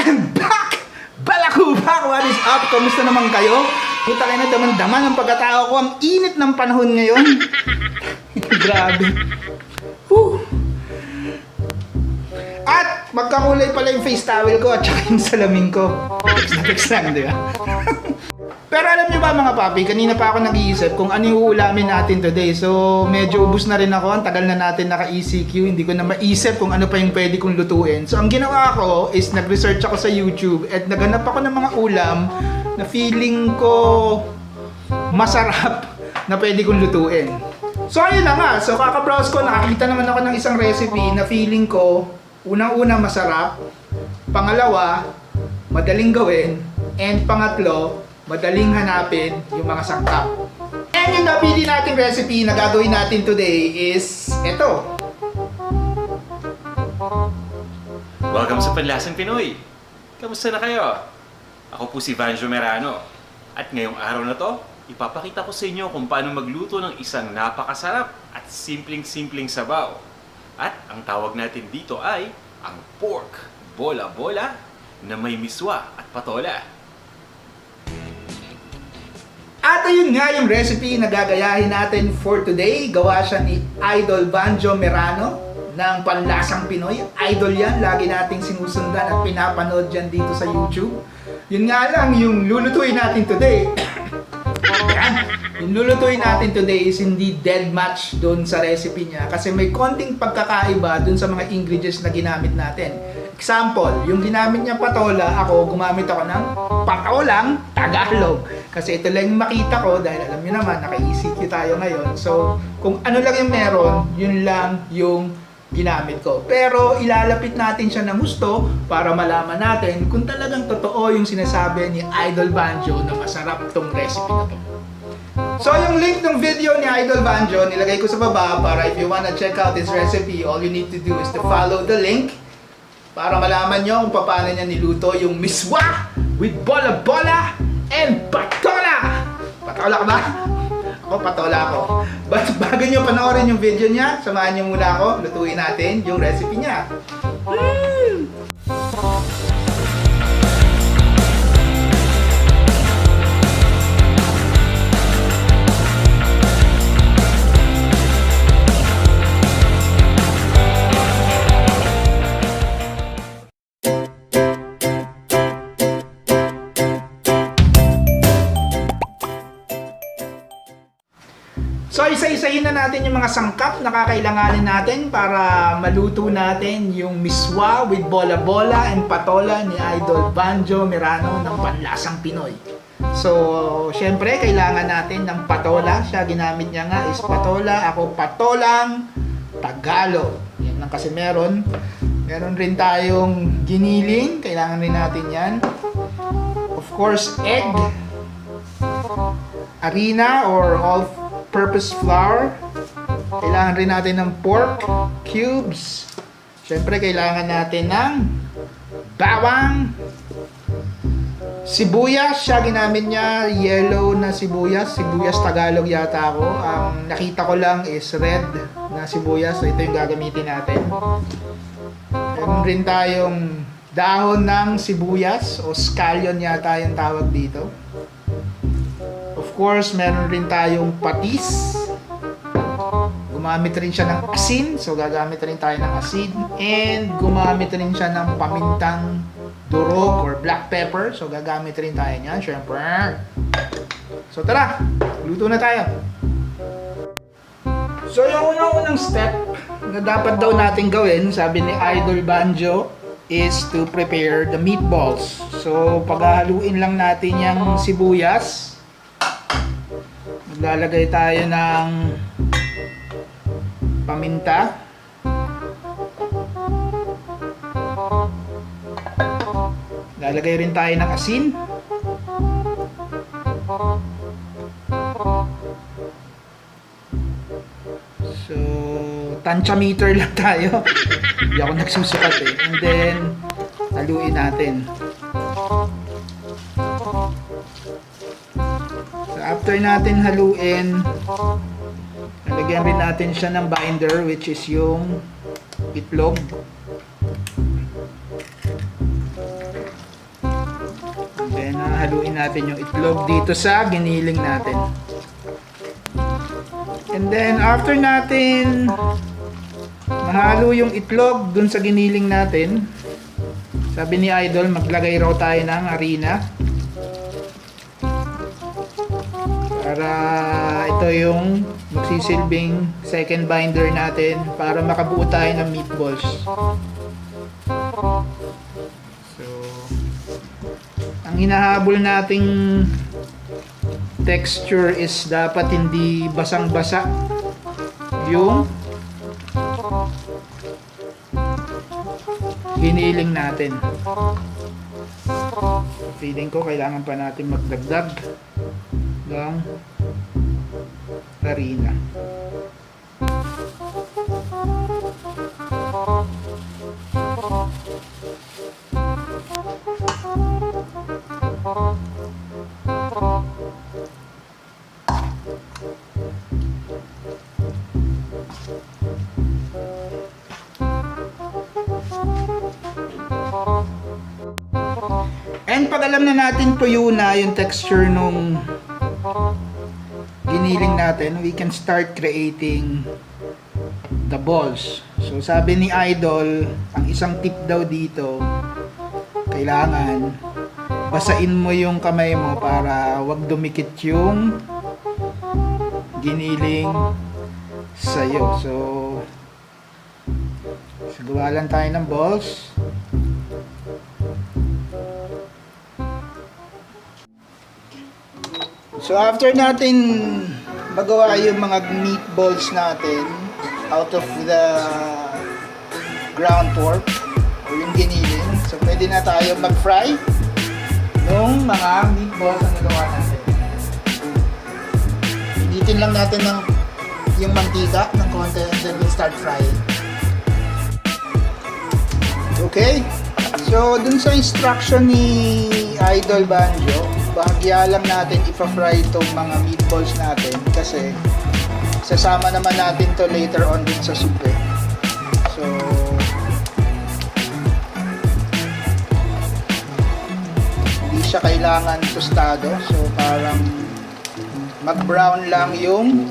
I'm back! Balakubak! What is up? Kamusta naman kayo? Puta kayo na daman-daman ang pagkatao ko. Ang init ng panahon ngayon. Grabe. Whew. At magkakulay pala yung face towel ko at saka yung salamin ko. Text lang, di ba? Pero alam niyo ba mga papi, kanina pa ako nag-iisip kung ano yung uulamin natin today. So medyo ubus na rin ako, ang tagal na natin naka-ECQ, hindi ko na maisip kung ano pa yung pwede kong lutuin. So ang ginawa ko is nag-research ako sa YouTube at naganap ako ng mga ulam na feeling ko masarap na pwede kong lutuin. So ayun na nga, so kaka-browse ko, nakakita naman ako ng isang recipe na feeling ko unang-una masarap, pangalawa, madaling gawin, and pangatlo, madaling hanapin yung mga sangkap. And yung napili nating recipe na gagawin natin today is ito. Welcome sa Panlasang Pinoy! Kamusta na kayo? Ako po si Vanjo Merano. At ngayong araw na to, ipapakita ko sa inyo kung paano magluto ng isang napakasarap at simpleng-simpleng sabaw. At ang tawag natin dito ay ang pork bola-bola na may miswa at patola. At ayun nga yung recipe na gagayahin natin for today. Gawa siya ni Idol Vanjo Merano ng Panlasang Pinoy. Idol yan, lagi nating sinusundan at pinapanood dyan dito sa YouTube. Yun nga lang, yung lulutuin natin today yung lulutuin natin today is hindi dead match doon sa recipe niya kasi may konting pagkakaiba doon sa mga ingredients na ginamit natin. Example, yung ginamit niya patola, ako gumamit ako ng patolang Tagalog. Kasi ito lang yung makita ko dahil alam niyo naman, naka-ECQ tayo ngayon. So, kung ano lang yung meron, yun lang yung ginamit ko. Pero ilalapit natin siya ng gusto para malaman natin kung talagang totoo yung sinasabi ni Idol Vanjo na masarap tong recipe na to. So yung link ng video ni Idol Vanjo nilagay ko sa baba para if you wanna check out this recipe, all you need to do is to follow the link para malaman nyo kung paano niya niluto yung miswa with bola-bola and patola! Patola ka ba? Ako patola ako. But bago nyo panoorin yung video niya, samahan nyo muna ako, lutuin natin yung recipe niya. So isa-isahin na natin yung mga sangkap na kakailanganin natin para maluto natin yung miswa with bola-bola and patola ni Idol Vanjo Merano ng Panlasang Pinoy. So syempre kailangan natin ng patola. Siya ginamit niya nga is patola. Ako patolang Tagalog. Yan lang kasi meron. Meron rin tayong giniling. Kailangan rin natin yan. Of course egg, harina or all-purpose flour. Kailangan rin natin ng pork cubes. Siyempre, kailangan natin ng bawang, sibuyas. Siya ginamit niya, yellow na sibuyas. Sibuyas Tagalog yata ako. Ang nakita ko lang is red na sibuyas. So, ito yung gagamitin natin. Meron rin tayong dahon ng sibuyas o scallion yata yung tawag dito. Of course, meron rin tayong patis. Gumamit rin siya ng asin. So, gagamit rin tayo ng asin. And gumamit rin siya ng pamintang durog or black pepper. So, gagamit rin tayo niyan, syempre. So, tara! Luto na tayo. So, yung unang step na dapat daw natin gawin, sabi ni Idol Vanjo, is to prepare the meatballs. So, paghahaluin lang natin yung sibuyas. Maglalagay tayo ng paminta. Lalagay rin tayo ng asin. So, tansya-meter lang tayo. Hindi ako nagsusukat eh. And then, haluin natin. So, after natin haluin, lalagyan rin natin siya ng binder, which is yung itlog. hahaluin natin yung itlog dito sa giniling natin. And then after natin mahalo yung itlog dun sa giniling natin, sabi ni Idol, maglagay raw tayo ng harina. Para ito yung magsisilbing second binder natin para makabuo tayo ng meatballs. So, ang hinahabol nating texture is dapat hindi basang-basa yung giniling natin. Feeling ko kailangan pa natin magdagdag ng harina. And pag alam na natin tuyo na yung texture nung giniling natin, we can start creating the balls. So sabi ni Idol, ang isang tip daw dito, kailangan basain mo yung kamay mo para wag dumikit yung giniling sa'yo. So gawa lang tayo ng balls. So after natin magawa yung mga meatballs natin out of the ground pork o yung giniling, so pwede na tayo mag-fry yung mga meatballs na nagawa natin. Hinitin lang natin ng yung mantika ng konti and then we'll start frying. Okay? So dun sa instruction ni Idol Banjo, bahagya lang natin ipa-fry itong mga meatballs natin kasi sasama naman natin to later on din sa soup eh. So hindi siya kailangan tostado, so parang mag-brown lang yung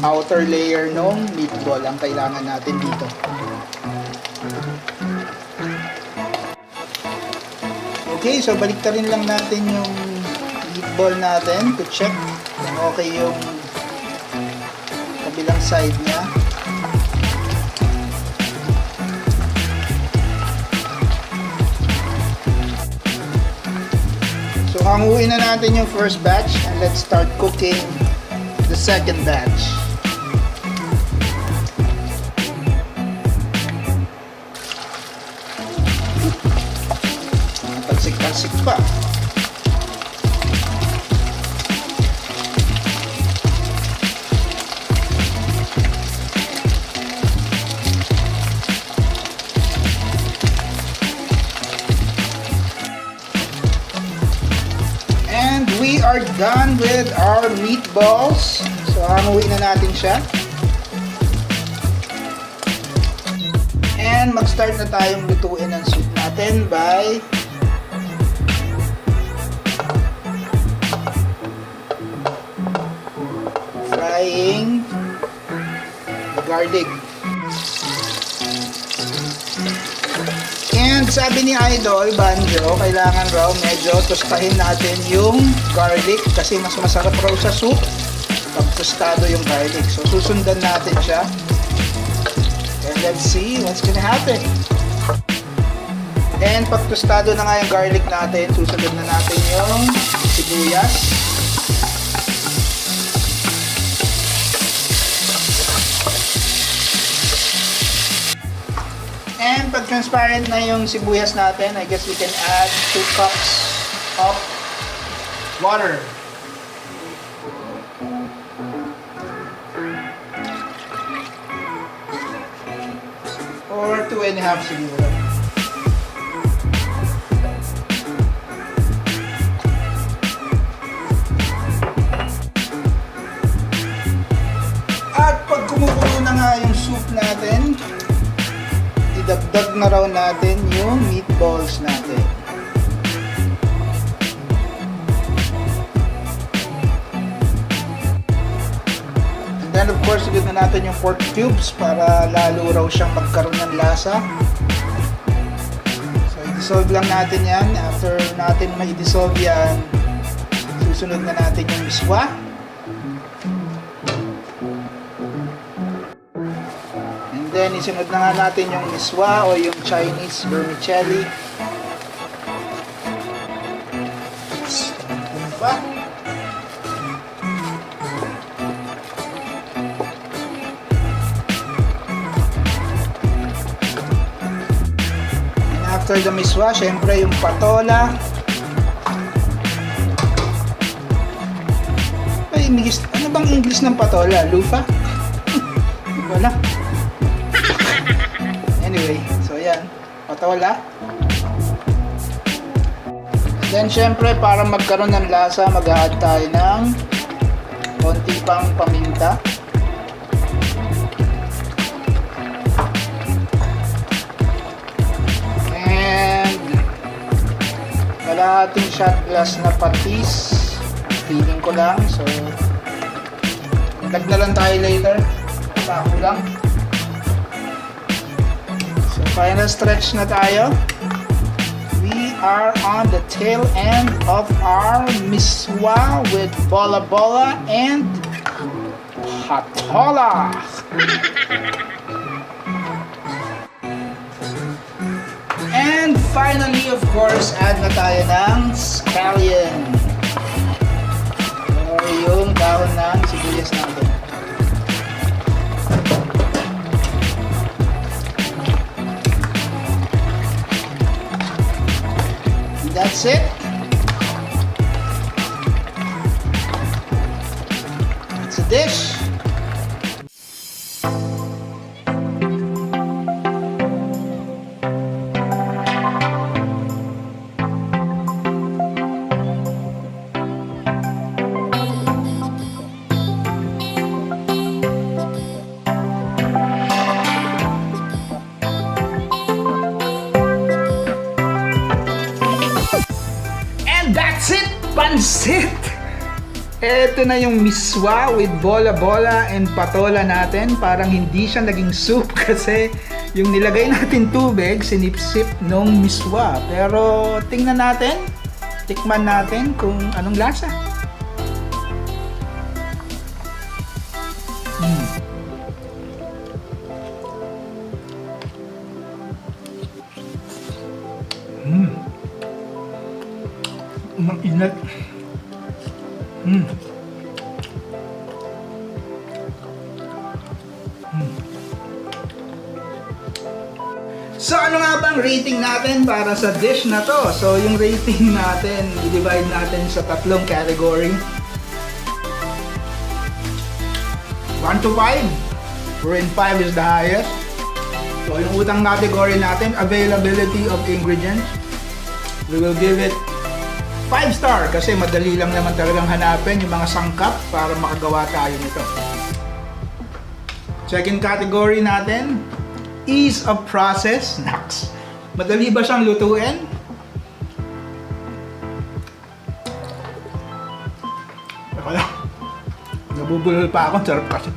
outer layer ng meatball ang kailangan natin dito. Okay, so baliktarin lang natin yung meatball natin to check kung okay yung kabilang side niya. So hanguin na natin yung first batch and let's start cooking the second batch. Talsik pa. And we are done with our meatballs. So hanguin na natin siya. And mag-start na tayong lutuin ang soup natin by frying the garlic. And sabi ni Idol Banjo, kailangan raw medyo tostahin natin yung garlic kasi mas masarap raw sa soup pag tostado yung garlic. So susundan natin siya. And let's see what's gonna happen. And pag tostado na nga yung garlic natin, susunod na natin yung sibuyas. And pag transparent na yung sibuyas natin, I guess we can add 2 cups of water. Or 2.5 siguro. At pag kumukulo na nga yung soup natin, idagdag na raw natin yung meatballs natin. Then of course, igit na natin yung pork cubes para lalo raw siyang magkaroon ng lasa. So i-dissolve lang natin yan. After natin ma-dissolve yan, susunod na natin yung miswa. And then isunod na nga natin yung miswa o yung Chinese vermicelli. Pa. After the miswa, syempre yung patola. Ay, ano bang English ng patola? Lufa? Wala. Anyway, so yan. Patola. Then syempre, para magkaroon ng lasa, mag-add tayo ng konti pang paminta. Kalahating shot glass na patis, feeling ko lang, so lag na lang tayo later, sako lang. So final stretch na tayo. We are on the tail end of our miswa with bola bola and patola. And finally, of course, add na tayo ng scallion. O yung dahon ng sibuyas natin. That's it. It's a dish. That's it! Pansit! Ito na yung miswa with bola-bola and patola natin. Parang hindi siya naging soup kasi yung nilagay natin tubig, sinipsip nung miswa. Pero tingnan natin, tikman natin kung anong lasa. Ang inat. So ano nga bang rating natin para sa dish na to? So yung rating natin, i-divide natin sa tatlong category. 1 to 5, wherein 5 is the highest. So yung utang category natin, availability of ingredients, we will give it 5 star kasi madali lang naman talagang hanapin yung mga sangkap para makagawa tayo nito. Second category natin, ease of process. Naks. Madali ba siyang lutuin? Wala. Nabubulol pa ako. Sarap kasi.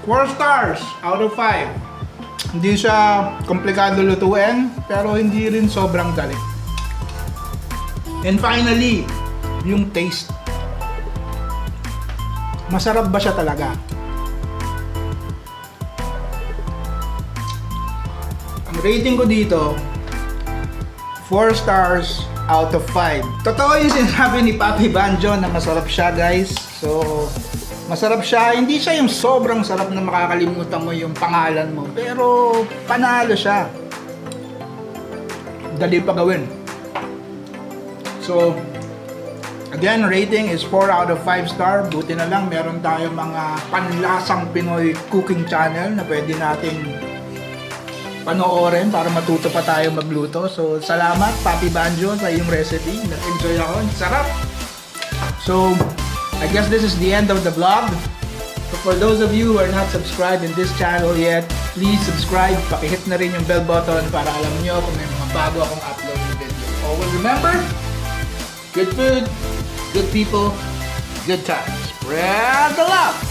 4 stars out of 5. Hindi siya komplikado lutuin, pero hindi rin sobrang dali. And finally, yung taste. Masarap ba siya talaga? Ang rating ko dito, 4 stars out of 5. Totoo yung sinasabi ni Papi Banjo na masarap siya, guys. So, masarap siya. Hindi siya yung sobrang sarap na makakalimutan mo yung pangalan mo. Pero, panalo siya. Dali pa gawin. So, again, rating is 4 out of 5 star. Buti na lang, meron tayong mga panlasang Pinoy cooking channel na pwede nating panoorin para matuto pa tayo magluto. So, salamat, Papi Banjo, sa iyong recipe. Na-enjoy ako. Sarap! So, I guess this is the end of the vlog. So, for those of you who are not subscribed in this channel yet, please subscribe. Pakihit na rin yung bell button para alam nyo kung may mga bago akong upload na video. Always remember, good food, good people, good times. Spread the love!